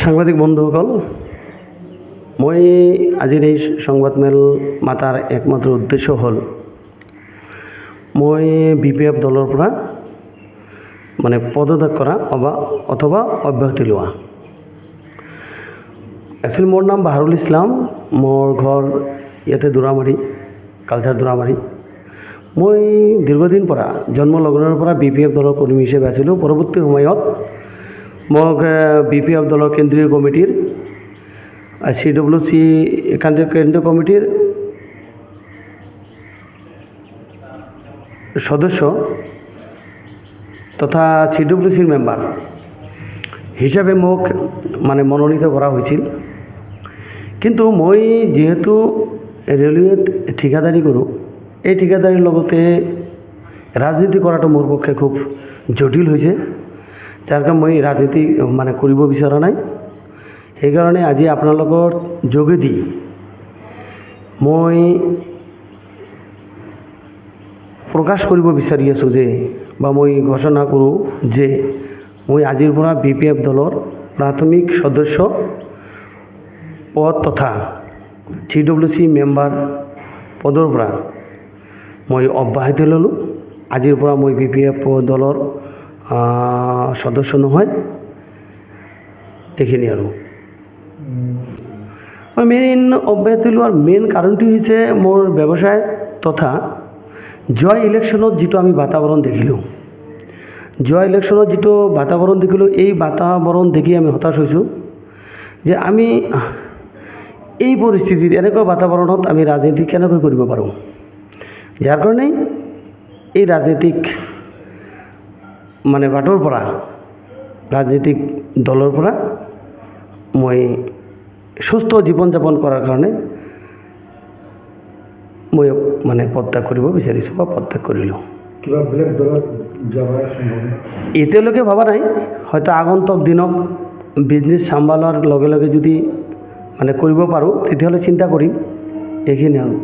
সাংবাদিক বন্ধুসকল, মই আজিৰ এই সংবাদমেল মাতাৰ একমাত্ৰ উদ্দেশ্য হ'ল মই BPF দলৰ পৰা পদত্যাগ কৰা অথবা অব্যাহতি লোৱা। একচুৱেলি মোৰ নাম বাহাৰুল ইছলাম, মোৰ ঘৰ ইয়াতে দোৰামাৰী, কালচাৰ দোৰামাৰী। মই দীৰ্ঘদিন পৰা জন্ম লগ্নৰ পৰা BPF দলৰ কৰ্মী হিচাপে আছিলোঁ। পৰৱৰ্তী সময়ত মোক BPF দলৰ কেন্দ্ৰীয় কমিটিৰ CWC কেন্দ্ৰীয় কমিটিৰ সদস্য তথা CWCৰ মেম্বাৰ হিচাপে মোক মনোনীত কৰা হৈছিল। কিন্তু মই যিহেতু ৰেলৱেত ঠিকাদাৰী কৰোঁ, এই ঠিকাদাৰীৰ লগতে ৰাজনীতি কৰাটো মোৰ পক্ষে খুব জটিল হৈছে, যাৰ কাৰণে মই ৰাজনীতি কৰিব বিচৰা নাই। সেইকাৰণে আজি আপোনালোকৰ যোগেদি মই প্ৰকাশ কৰিব বিচাৰি আছোঁ মই ঘোষণা কৰোঁ যে মই আজিৰ পৰা BPF দলৰ প্ৰাথমিক সদস্য পদ তথা CWC মেম্বাৰ পদৰ পৰা মই অব্যাহতি ল'লোঁ। আজিৰ পৰা মই BPF দলৰ সদস্য নহয়। এইখিনি আৰু মেইন অব্যাহতি লোৱাৰ মেইন কাৰণটো হৈছে মোৰ ব্যৱসায় তথা যোৱা ইলেকশ্যনত যিটো আমি বাতাবৰণ দেখিলোঁ, এই বাতাবৰণ দেখি আমি হতাশ হৈছোঁ যে আমি এই পৰিস্থিতিত এনেকুৱা বাতাবৰণত আমি ৰাজনীতি কেনেকৈ কৰিব পাৰোঁ। যাৰ কাৰণে এই ৰাজনৈতিক বাটৰ পৰা ৰাজনৈতিক দলৰ পৰা মই সুস্থ জীৱন যাপন কৰাৰ কাৰণে মই পদত্যাগ কৰিব বিচাৰিছোঁ বা পদত্যাগ কৰিলোঁ। কিবা বেলেগ দলত যাবৰ সম্ভাৱনা এতিয়ালৈকে ভবা নাই। হয়তো আগন্তুক দিনত বিজনেছ চম্ভালাৰ লগে লগে যদি কৰিব পাৰোঁ তেতিয়াহ'লে চিন্তা কৰিম। এইখিনি আৰু